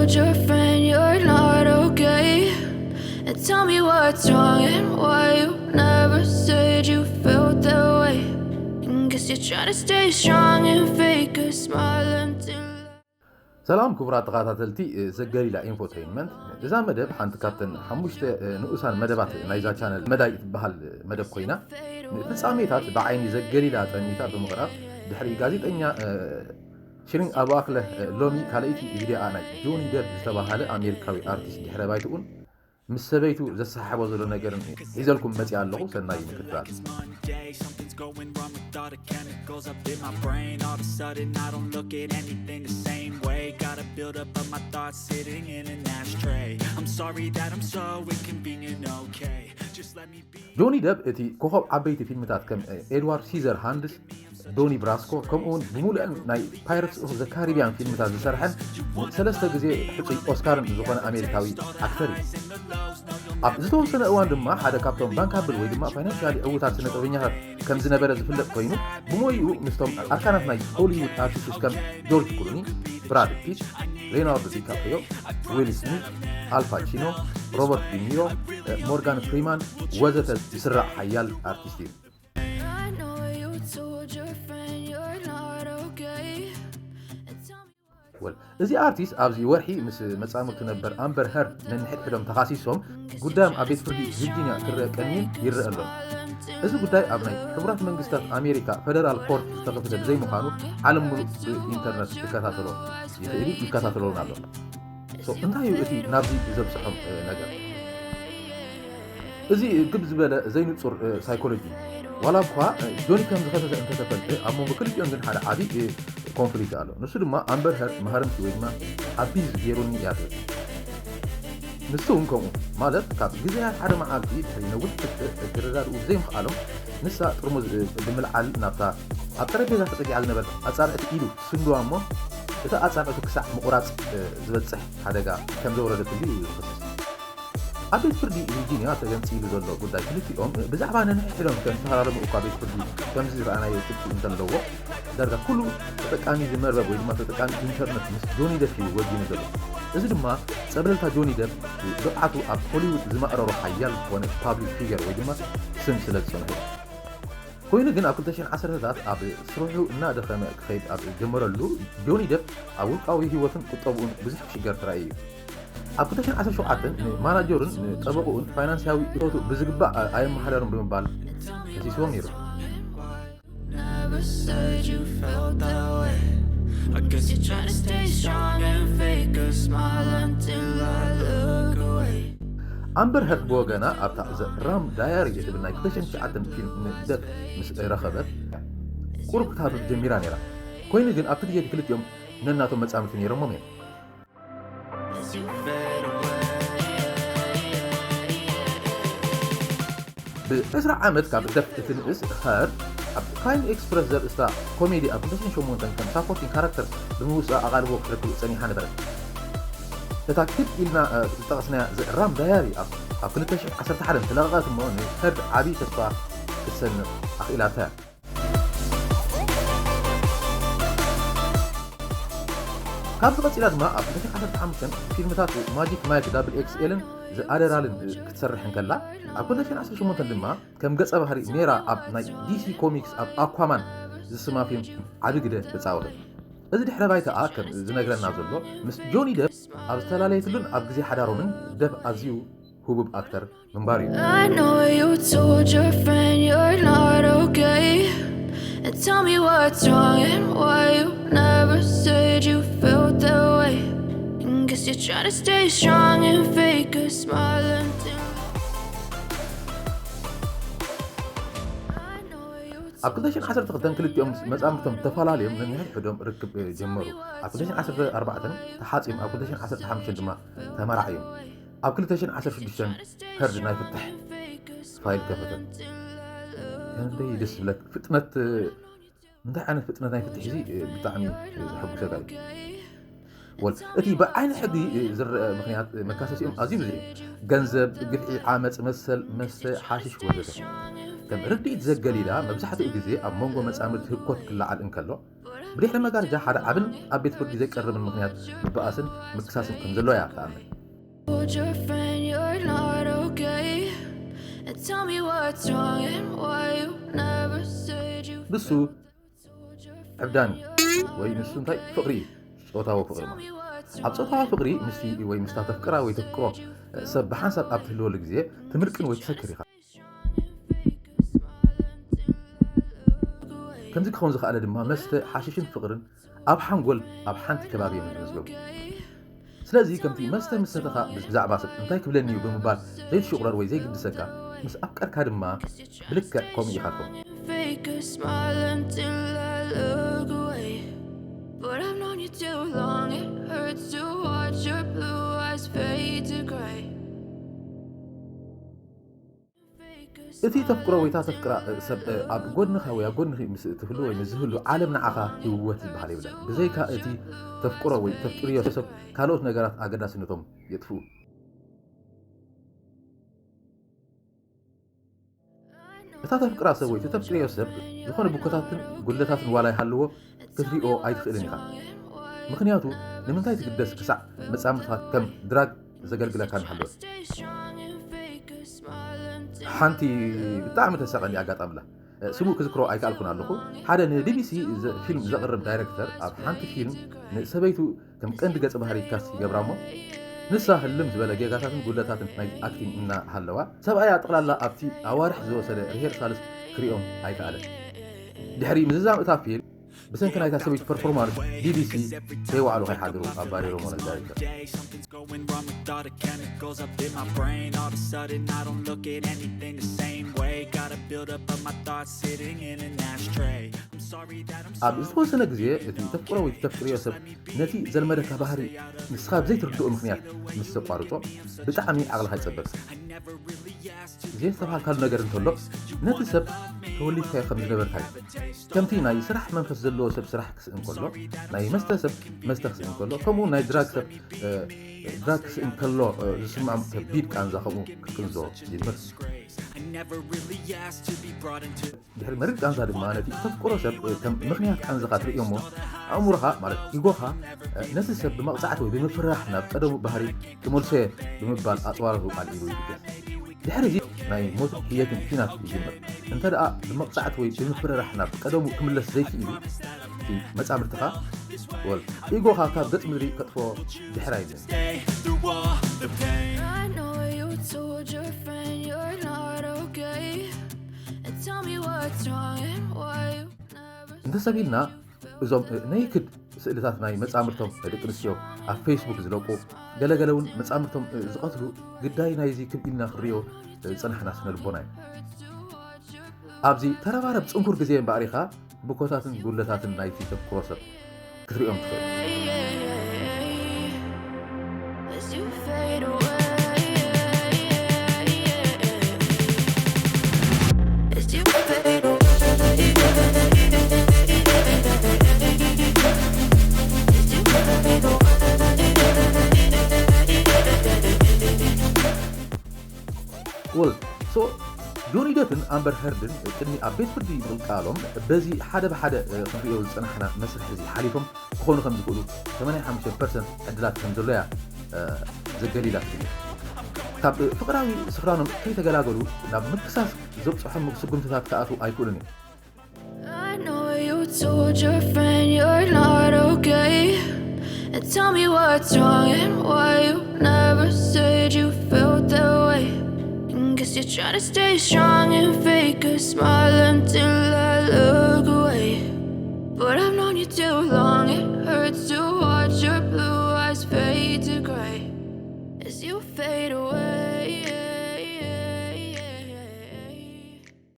told your friend you're not okay? And tell me what's wrong and why you never said you felt that way. And guess you're trying to stay strong and fake a smile until سلام كبرات تقاتلتي زغريلا انفوتينمنت اذا مدب حنت كابتن حموشته نؤسان مدبات نايزا چانل مداي تبحال مدب كوينا فصاميتات بعيني زغريلا طنيتا بمقراب دحري غازيطنيا شيرين اباخله لومي كاليتي فيديو انا جوني ديب زتبحاله امريكاوي ارتست دحري بايتون مسبيتو زسحبو زلو نغير يزلكم متي ያለው ሰናይ ምክትራል going wrong with all the chemicals up in my brain. All of a sudden I don't look at anything the same way. Gotta build up of my thoughts sitting in an ashtray. I'm sorry that I'm so inconvenient, okay? Just let me be. جوني دب اتي كوخب عبيتي فيلمات كم ادوارد سيزر هاندس دوني براسكو كمون بمولئ ناي بايرتس اوف ذا كاريبيان فيلمات زسرحن ثلاثه غزي حقي اوسكارن زخونه امريكاوي اكتر اب زتوسنه اوان دما حدا كابتن بانكابل وي دما فاينانشال اوتات سنه طبيعيات كم زنبره زفلق كوينو بمويو مستم اركانات ناي هوليوود ارتستس كم جورج كلوني براد بيت ليوناردو دي كابريو ويل سميث الباتشينو روبرت دينيرو مورغان فريمان وزت يسرع حيال ارتستي እዚ አርቲስት ኣብዚ ወርሒ ምስ መጻምርቱ ነበር ኣምበር ሄርድ ነንሕድሕዶም ተኻሲሶም ጉዳዮም ኣብ ቤት ፍርዲ ቪርጂኒያ ክረአ ቀኒን ይረአ ኣሎ እዚ ጉዳይ ኣብ ናይ ሕቡራት መንግስታት ኣሜሪካ ፌደራል ኮርት ዝተኸፍተ ዘይምዃኑ ዓለም ሙሉእ ብኢንተርነት ይከታተሎን ኣሎ እንታይ እዩ እቲ ናብዚ ዘብፅሖም ነገር እዚ ግብ ዝበለ ዘይንጹር ሳይኮሎጂ ዋላ እኳ ጆኒ ከም ዝኸተተ እንተተፈልጠ ኣብ ሞንጎ ክልቲኦም ግን ሓደ ዓብዪ ኮንፍሊክት ኣሎ ንሱ ድማ ኣምበር ሄርድ መሃርምቲ ወይ ድማ ኣቢዝ ገይሩኒ እያ ትብል ንሱ እውን ከምኡ ማለት ካብ ግዜያት ሓደ መዓልቲ ድሕሪ ነዊሕ ክረዳድኡ ዘይምኽኣሎም ንሳ ጥርሙዝ ብምልዓል ናብታ ኣብ ጠረጴዛ ተፀጊዓ ዝነበረት ኣፃብዕቲ ኢሉ ስንድዋ እሞ እታ ኣፃብዕቲ ክሳዕ ምቑራፅ ዝበፅሕ ሓደጋ ከም ዘውረደትሉ ይኽስስ ኣብ ቤት ፍርዲ ቪርጂኒያ ተገንፂሉ ዘሎ ጉዳይ ክልቲኦም ብዛዕባ ነንሕድሕዶም ከም ዝተፈራረሙ እኳ ቤት ፍርዲ ከምዚ ዝረኣናዮ ትብቲ እንተለዎ ዳርጋ ኩሉ ተጠቃሚ ዝመርበብ ወይ ድማ ተጠቃሚ ኢንተርነት ምስ ጆኒ ደብ ወዲኑ ዘሎ እዚ ድማ ፀብለልታ ጆኒ ደብ ብቕዓቱ ኣብ ሆሊውድ ዝማእረሮ ሓያል ዝኾነ ፓብሊክ ፊገር ወይ ድማ ስም ስለ ዝፀንሑ ኮይኑ ግን ኣብ 2010ታት ኣብ ስርሑ እናደኸመ ክኸይድ ኣብ ጀመረሉ ጆኒ ደብ ኣብ ውልቃዊ ሂወትን ቁጠብኡን ብዙሕ ሽገር ተራእዩ ኣብ 2017 ማናጀሩን ጠበቁን ፋይናንሳዊ እቶቱ ብዝግባእ ኣይመሓደሩን ብምባል ተሲስዎም ነይሩ ኣምበር ሄርድ ብወገና ኣብታ ራም ዳያሪ እትብል ናይ 2009 ፊልም ደብ ምስ ረኸበት ቁሩብ ክታብብ ጀሚራ ነይራ ኮይኑ ግን ኣብቲ ግዜ ክልቲኦም ነናቶም መጻምድቲ ነይሮሞም እዮም ب10 ዓመት ካብ ደፍ እትንእስ ሄርድ ኣብ ካይን ኤክስፕረስ ዘርእስታ ኮሜዲ ኣብ 2008 ከም ሳፖርቲንግ ካራክተር ብምውፃእ ኣቓልቦ ክትረክብ ፀኒሓ ነበረት እታ ክብ ኢልና ዝጠቐስናያ ራም ዳያሪ ኣብ 2011 ተለቐቐት እሞ ንሄርድ ዓብዪ ተስፋ ክሰንቕ ኣኽኢላታ ካብ ዝቐፂላ ድማ ኣብ 2015 ፊልምታት ማጂክ ማይክ ዳብል ኤክስኤልን ኣደራልን ክትሰርሕ እንከላ ኣብ 2018 ድማ ከም ገፀ ባህሪ ኔራ ኣብ ናይ ዲሲ ኮሚክስ ኣብ ኣኳማን ዝስማ ፊልም ዓብዪ ግደ ተፃወተ እዚ ድሕረ ባይታኣ ከም ዝነግረና ዘሎ ምስ ጆኒ ደብ ኣብ ዝተላለየትሉን ኣብ ግዜ ሓዳሮምን ደብ ኣዝዩ ህቡብ ኣክተር ምንባር እዩ And tell me what's wrong and why you never said you felt that way. And guess you're trying to stay strong and fake a smile until ኣብ 2012 ክልቲኦም መጻምድቶም ተፈላለዮም ነንሕድሕዶም ርክብ ጀመሩ ኣብ 2014 ተሓፂም ኣብ 2015 ድማ ተመራዕዮም ኣብ 2016 ሄርድ ናይ ፍትሕ ፋይል ከፈተ እንደይ ደስ ብለክ ፍጥነት እንታይ ዓይነት ፍጥነት ናይ ፍትሕ እዚ ብጣዕሚ ዝሕጉሰካ እዩ ወል እቲ ብዓይኒ ሕጊ ዝረአ ምክንያት መካሰሲኦም ኣዝዩ ብዙሕ ገንዘብ ግፍዒ ዓመፅ መሰል መስተ ሓሽሽ ወዘተ ከም ርድኢት ዘገሊላ መብዛሕትኡ ግዜ ኣብ መንጎ መጻምድቲ ህኮት ክለዓል እንከሎ ብድሕሪ መጋረጃ ሓደ ዓብን ኣብ ቤት ፍርዲ ዘይቀርብን ምክንያት ምብኣስን ምክሳስን ከም ዘሎ እያ ትኣምን። Told your friend you're not okay, and tell me what's wrong and why you never said you ንሱ ዕብዳን ወይ ንሱ እንታይ ፍቅሪ ጾታዊ ፍቅሪ ማለት ኣብ ጾታዊ ፍቅሪ ምስቲ ወይ ምስታ ተፍቅራ ወይ ተፍቅሮ ሰብ ብሓንሳብ ኣብ ትህልወሉ ግዜ ትምርቅን ወይ ትሰክር ኢኻ። ከምዚ ክኸውን ዝኽኣለ ድማ መስተ ሓሽሽን ፍቅርን ኣብ ሓንጎል ኣብ ሓንቲ ከባቢ ይመስለው። ስለዚ ከምቲ መስተ ምሰተኻ ብዛዕባ ሰብ እንታይ ክብለኒ እዩ ብምባል ዘይትሽቁረር ወይ ዘይግድሰካ ምስ ኣፍቀርካ ድማ ብልክዕ ከምኡ ኢኻ ትኾን። fake a smile until I look away. But I've known you too long, it hurts to watch your blue eyes fade to gray. እቲ ተፍቅሮ ወይ ተፍቅራ ሰብ ኣብ ጎድንኻ ወይ ኣብ ጎድንኺ ምስ እትህሉ ወይ ንዝህሉ ዓለም ንዓኻ ህይወት ዝበሃል ይብለን። ብዘይካ እቲ ተፍቅሮ ወይ ተፍቅርዮ ሰብ ካልኦት ነገራት ኣገዳስነቶም የጥፍኡ። እታ ተፍቅራ ሰብ ወይ ተፍቅርዮ ሰብ ዝኾነ ቡኮታትን ጉለታትን ዋላ ይሃልዎ ክትሪኦ ኣይትኽእልን ኢኻ። ምክንያቱ ንምንታይ ትግደስ ክሳዕ መጻምድኻ ከም ድራግ ዘገልግለካ ንሃለወ። ሓንቲ ብጣዕሚ ተሰቐኒ ኣጋጣምላ ስሙ ክዝክሮ ኣይከኣልኩን ኣለኹ። ሓደ ንቢቢሲ ፊልም ዘቕርብ ዳይሬክተር ኣብ ሓንቲ ፊልም ንሰበይቱ ከም ቀንዲ ገጸ ባህሪ ካስት ይገብራ እሞ ንሳ ህልም ዝበለ ጌጋታትን ጉለታትን ናይ ኣክቲንግ እናሃለዋ ሰብኣያ ጠቕላላ ኣብቲ ኣዋርሕ ዝወሰደ ሪሄርሳልስ ክሪኦም ኣይከኣለን። ድሕሪ ምዝዛም እታ ፊልም بسنك نايتا سويت performance BBC سيوعلو خي حاضروا أباريرو مونا الدايركتر. Something's going wrong with all the chemicals up in my brain. All of a sudden I don't look at anything the same way. Gotta build up of my thoughts sitting in an ashtray. I'm sorry that I'm أب إستوى سنة جزية تفكر أو تفكر ياسب نتي زلمة كبهري نسخاب زي تردو المخنيات مستقارطو بتعمي أغلى هاي سبب زي سبحان كان نجار نطلق نتي سب تولي خير خمس نبر هاي كم تينا يسرح منفس زلو سب سرح كسئن كله ناي مستسب مستخسئن كله كمو ناي دراك سب دراك سئن كله جسمع بيب كان زخمو كنزو يمر دحر مريض كان زاد ما نتي تفكر سب كم مخنيات كان زخات ريومو عمرها مالك يجوها ناس سب بمقطعته بمفرحنا بقدمو بهري كمولسه بمبال أطواره قال إيرو يبكي دحر جي ناي موت هي تنفينات يجمر انت دقا بمقطعته بمفرحنا بقدمو كملس زيت إيرو في متعمر تخا وال يجوها كاب قط مدري كتفو دحر عيدين told your friend you're not okay, and tell me what's wrong and why you never انت سبيلنا እዞም ናይ ክድ ስእልታት ናይ መጻምርቶም ደቂ ኣንስትዮ ኣብ ፌስቡክ ዝለቁ ገለገለውን መጻምርቶም ዝቐትሉ ግዳይ ናይዚ ክብኢልና ክሪኦ ፀናሕና ስነልቦና እዩ። ኣብዚ ተረባረብ ፅንኩር ግዜ እምበኣሪኻ ብኮታትን ጉለታትን ናይቲ ተፍክሮ ሰብ ክትሪኦም ትኽእል። as you fade away. well so ጆኒ ዴፕን ኣምበር ሄርድን ቅድሚ ኣብ ቤት ፍርዲ ምቕላሎም በዚ ሓደ ብሓደ ክንሪኦ ዝፀናሕና መስርሕ እዚ ሓሊፎም ክኾኑ ከም ዝኽእሉ 85% ዕድላት ከም ዘሎ እያ ዘገሊላ ትብል። ካብ ፍቅራዊ ስፍራኖም ከይተገላገሉ ናብ ምክሳስ ዘብፅሖም ስጉምትታት ክኣቱ ኣይክእሉን እዮም። I know you told your friend you're not okay, and tell me what's wrong and why you never said you felt that way. Guess you're trying to stay strong and fake a smile until I look away.